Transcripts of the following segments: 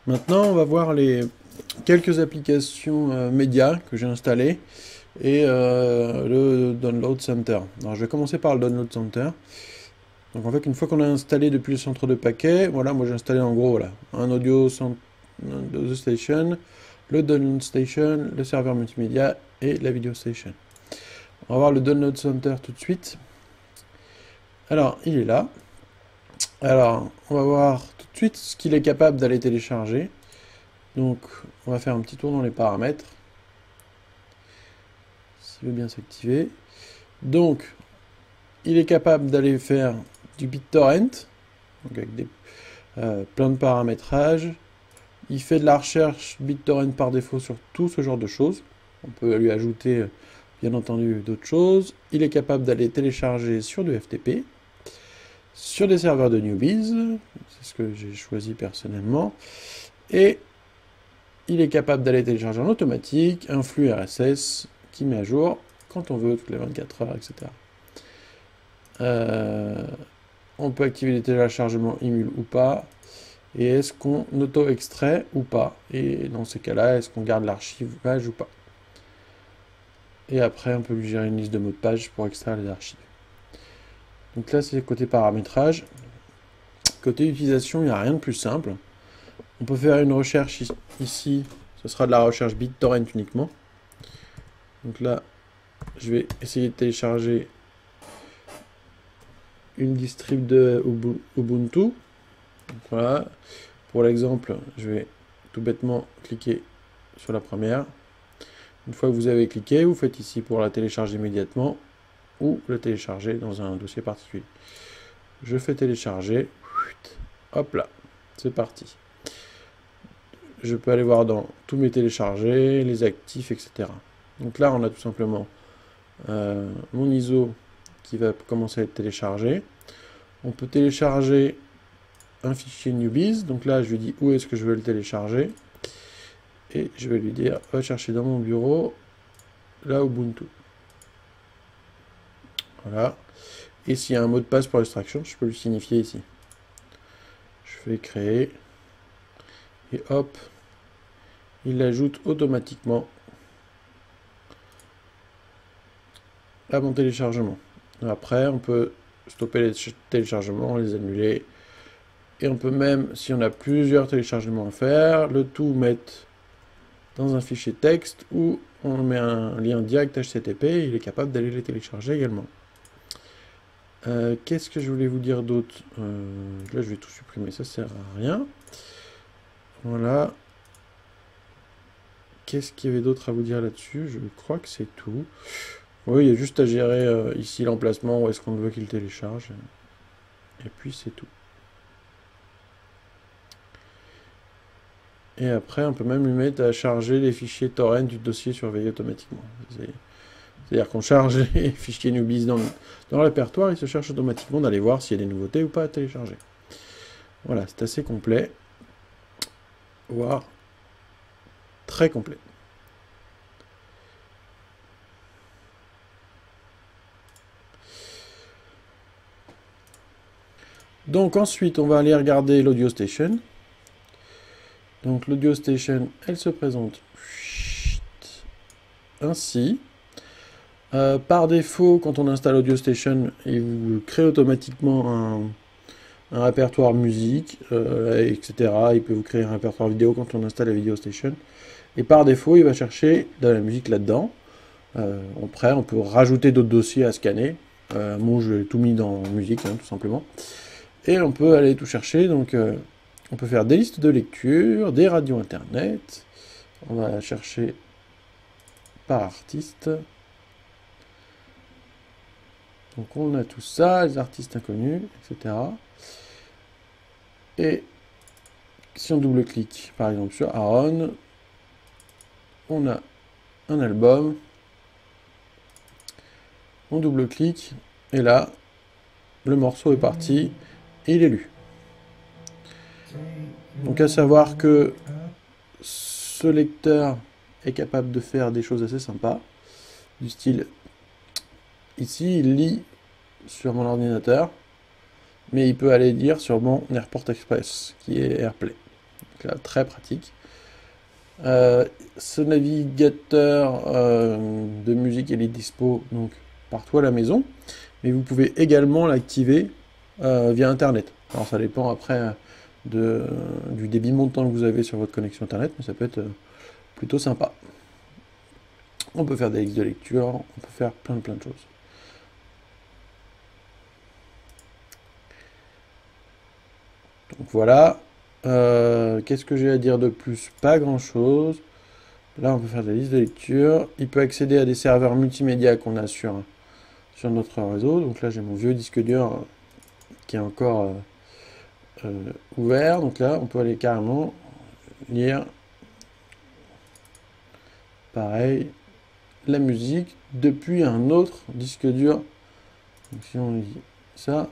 Maintenant, on va voir les quelques applications médias que j'ai installées et le Download Center. Alors, je vais commencer par le Download Center. Donc, en fait, une fois qu'on a installé depuis le centre de paquet, voilà, moi j'ai installé en gros voilà, un audio station, le Download Station, le serveur multimédia et la Video Station. On va voir le Download Center tout de suite. Alors, il est là. Alors, on va voir tout de suite ce qu'il est capable d'aller télécharger. Donc, on va faire un petit tour dans les paramètres. S'il veut bien s'activer. Donc, il est capable d'aller faire du BitTorrent, donc avec plein de paramétrages. Il fait de la recherche BitTorrent par défaut sur tout ce genre de choses. On peut lui ajouter, bien entendu, d'autres choses. Il est capable d'aller télécharger sur du FTP, sur des serveurs de Newbies, c'est ce que j'ai choisi personnellement, et il est capable d'aller télécharger en automatique un flux RSS qui met à jour quand on veut, toutes les 24 heures, etc. On peut activer les téléchargements Emule ou pas, et est-ce qu'on auto-extrait ou pas, et dans ces cas-là, est-ce qu'on garde l'archivage ou pas. Et après, on peut lui gérer une liste de mots de page pour extraire les archives. Donc là, c'est côté paramétrage. Côté utilisation, il n'y a rien de plus simple. On peut faire une recherche ici. Ce sera de la recherche BitTorrent uniquement. Donc là, je vais essayer de télécharger une distrib de Ubuntu. Donc voilà. Pour l'exemple, je vais tout bêtement cliquer sur la première. Une fois que vous avez cliqué, vous faites ici pour la télécharger immédiatement ou le télécharger dans un dossier particulier. Je fais télécharger. Hop là, c'est parti. Je peux aller voir dans tous mes téléchargés, les actifs, etc. Donc là, on a tout simplement mon ISO qui va commencer à être téléchargé. On peut télécharger un fichier Newbies. Donc là, je lui dis où est-ce que je veux le télécharger. Et je vais lui dire, va chercher dans mon bureau, là, Ubuntu. Voilà. Et s'il y a un mot de passe pour l'extraction, je peux le signifier ici. Je fais créer. Et hop, il l'ajoute automatiquement à mon téléchargement. Après, on peut stopper les téléchargements, les annuler. Et on peut même, si on a plusieurs téléchargements à faire, le tout mettre dans un fichier texte où on met un lien direct HTTP et il est capable d'aller les télécharger également. Qu'est-ce que je voulais vous dire d'autre? Là, je vais tout supprimer, ça sert à rien. Voilà. Qu'est-ce qu'il y avait d'autre à vous dire là-dessus? Je crois que c'est tout. Oui, il y a juste à gérer ici l'emplacement, où est-ce qu'on veut qu'il télécharge. Et puis c'est tout. Et après, on peut même lui mettre à charger les fichiers torrent du dossier surveillé automatiquement. C'est-à-dire qu'on charge les fichiers Newbies dans le répertoire, il se cherche automatiquement d'aller voir s'il y a des nouveautés ou pas à télécharger. Voilà, c'est assez complet, voire très complet. Donc ensuite, on va aller regarder l'Audio Station. Donc l'Audio Station, elle se présente ainsi. Par défaut, quand on installe Audio Station, il vous crée automatiquement un répertoire musique, etc. Il peut vous créer un répertoire vidéo quand on installe la Video Station. Et par défaut, il va chercher de la musique là-dedans. Après, on peut rajouter d'autres dossiers à scanner. Moi, je l'ai tout mis dans musique, hein, tout simplement. Et on peut aller tout chercher. Donc, on peut faire des listes de lecture, des radios internet. On va chercher par artiste. Donc on a tout ça, les artistes inconnus, etc. Et si on double-clique, par exemple, sur Aaron, on a un album. On double-clique, et là, le morceau est parti, et il est lu. Donc à savoir que ce lecteur est capable de faire des choses assez sympas, du style, ici il lit sur mon ordinateur, mais il peut aller lire sur mon Airport Express, qui est AirPlay. Donc là, très pratique. Ce navigateur de musique, il est dispo donc partout à la maison, mais vous pouvez également l'activer via Internet. Alors ça dépend après du débit montant que vous avez sur votre connexion Internet, mais ça peut être plutôt sympa. On peut faire des listes de lecture, on peut faire plein de choses. Donc voilà. Qu'est-ce que j'ai à dire de plus? Pas grand-chose. Là, on peut faire des listes de lecture. Il peut accéder à des serveurs multimédia qu'on a sur notre réseau. Donc là, j'ai mon vieux disque dur qui est encore ouvert. Donc là, on peut aller carrément lire, pareil, la musique depuis un autre disque dur. Donc si on lit ça,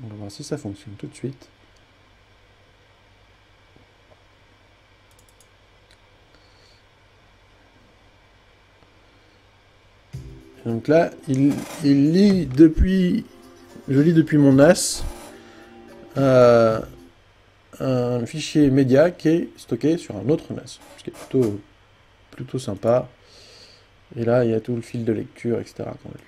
on va voir si ça fonctionne tout de suite. Et donc là, il lit depuis, je lis depuis mon NAS un fichier média qui est stocké sur un autre NAS, ce qui est plutôt sympa. Et là, il y a tout le fil de lecture, etc. qu'on a lu.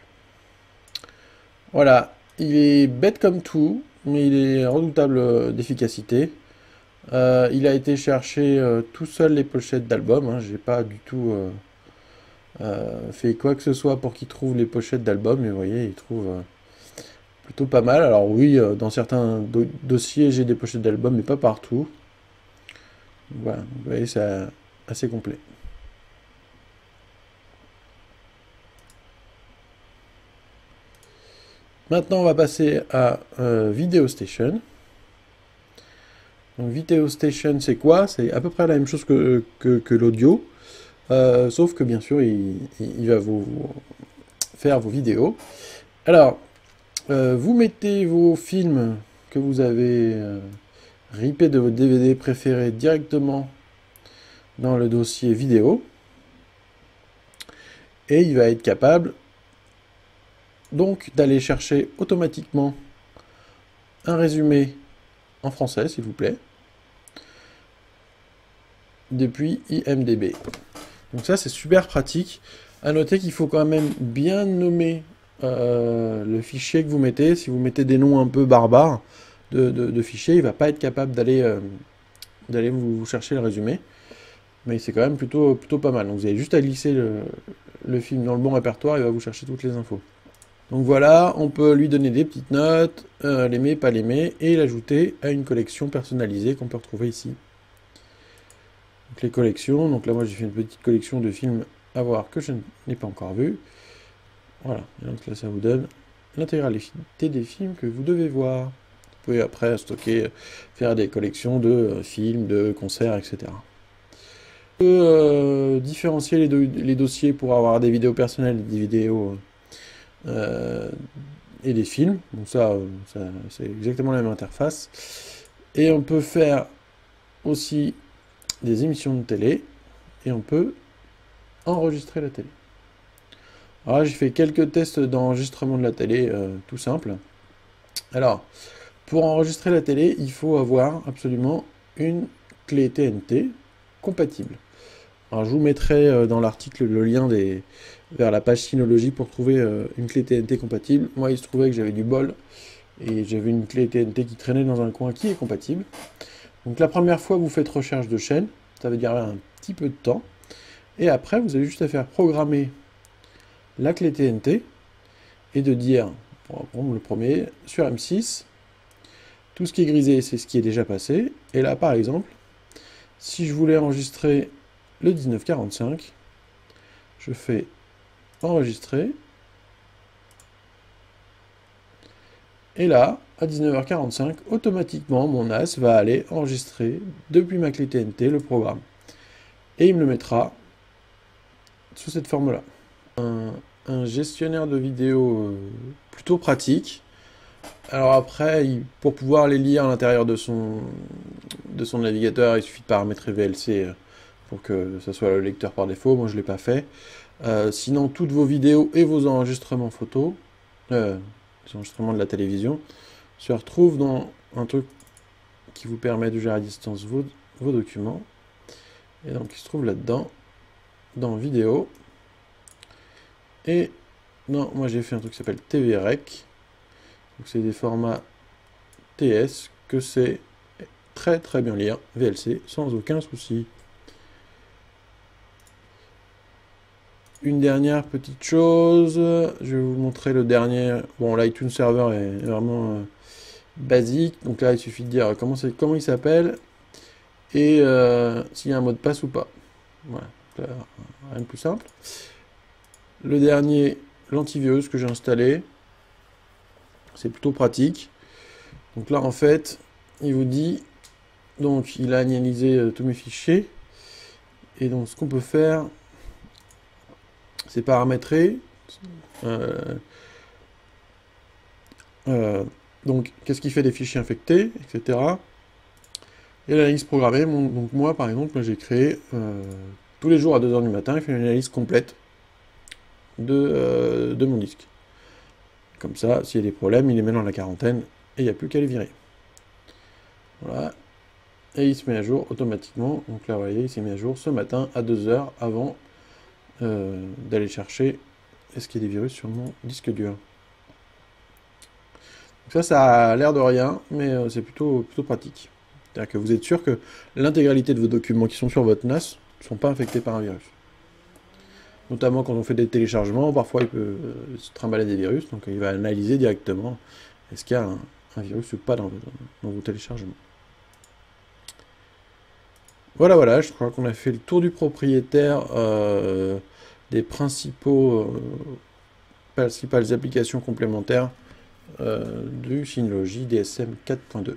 Voilà, il est bête comme tout, mais il est redoutable d'efficacité. Il a été chercher tout seul les pochettes d'albums, hein. J'ai pas du tout fait quoi que ce soit pour qu'il trouve les pochettes d'albums, mais vous voyez, il trouve plutôt pas mal. Alors oui, dans certains dossiers, j'ai des pochettes d'albums, mais pas partout. Voilà, vous voyez, c'est assez complet. Maintenant, on va passer à Video Station. Donc, Video Station, c'est quoi? C'est à peu près la même chose que l'audio, sauf que bien sûr, il va vous faire vos vidéos. Alors, vous mettez vos films que vous avez rippés de votre DVD préféré directement dans le dossier vidéo, et il va être capable donc d'aller chercher automatiquement un résumé en français, s'il vous plaît, depuis IMDb. Donc ça, c'est super pratique. À noter qu'il faut quand même bien nommer le fichier que vous mettez. Si vous mettez des noms un peu barbares de fichiers, il ne va pas être capable d'aller vous chercher le résumé. Mais c'est quand même plutôt pas mal. Donc vous avez juste à glisser le film dans le bon répertoire, il va vous chercher toutes les infos. Donc voilà, on peut lui donner des petites notes, l'aimer, pas l'aimer, et l'ajouter à une collection personnalisée qu'on peut retrouver ici. Donc les collections, donc là moi j'ai fait une petite collection de films à voir que je n'ai pas encore vus. Voilà, et donc là ça vous donne l'intégralité des films que vous devez voir. Vous pouvez après stocker, faire des collections de films, de concerts, etc. On peut différencier les dossiers pour avoir des vidéos personnelles, des vidéos et des films. Donc ça c'est exactement la même interface. Et on peut faire aussi des émissions de télé et on peut enregistrer la télé. Alors là, j'ai fait quelques tests d'enregistrement de la télé tout simple. Alors, pour enregistrer la télé, il faut avoir absolument une clé TNT compatible. Alors, je vous mettrai dans l'article le lien vers la page Synology pour trouver une clé TNT compatible. Moi, il se trouvait que j'avais du bol et j'avais une clé TNT qui traînait dans un coin qui est compatible. Donc la première fois, vous faites recherche de chaîne, ça veut dire un petit peu de temps. Et après, vous avez juste à faire programmer la clé TNT et de dire, pour prendre le premier, sur M6, tout ce qui est grisé, c'est ce qui est déjà passé. Et là, par exemple, si je voulais enregistrer le 1945, je fais enregistrer. Et là, à 19h45, automatiquement, mon NAS va aller enregistrer depuis ma clé TNT le programme. Et il me le mettra sous cette forme-là. Un gestionnaire de vidéos plutôt pratique. Alors après, pour pouvoir les lire à l'intérieur de son navigateur, il suffit de paramétrer VLC pour que ce soit le lecteur par défaut. Moi, je ne l'ai pas fait. Sinon, toutes vos vidéos et vos enregistrements photos, les enregistrements de la télévision, se retrouvent dans un truc qui vous permet de gérer à distance vos vos documents. Et donc il se trouve là-dedans, dans vidéo. Et non, moi j'ai fait un truc qui s'appelle TVREC. Donc c'est des formats TS que c'est très très bien lire, VLC, sans aucun souci. Une dernière petite chose, je vais vous montrer le dernier. Bon, l'iTunes Server est vraiment basique, donc là il suffit de dire comment il s'appelle et s'il y a un mot de passe ou pas. Voilà, rien de plus simple. Le dernier, l'antivirus que j'ai installé, c'est plutôt pratique. Donc là en fait, il vous dit, donc il a analysé tous mes fichiers, et donc ce qu'on peut faire, c'est paramétrer. Donc, qu'est-ce qui fait des fichiers infectés, etc. Et l'analyse programmée, donc moi, par exemple, j'ai créé tous les jours à 2 h du matin, il fait une analyse complète de mon disque. Comme ça, s'il y a des problèmes, il les met dans la quarantaine et il n'y a plus qu'à les virer. Voilà. Et il se met à jour automatiquement. Donc là, vous voyez, il s'est mis à jour ce matin à 2 h avant d'aller chercher est-ce qu'il y a des virus sur mon disque dur. Donc ça a l'air de rien, mais c'est plutôt pratique. C'est-à-dire que vous êtes sûr que l'intégralité de vos documents qui sont sur votre NAS ne sont pas infectés par un virus. Notamment quand on fait des téléchargements, parfois il peut se trimballer des virus, donc il va analyser directement est-ce qu'il y a un virus ou pas dans vos téléchargements. Voilà, je crois qu'on a fait le tour du propriétaire des principales applications complémentaires du Synology DSM 4.2.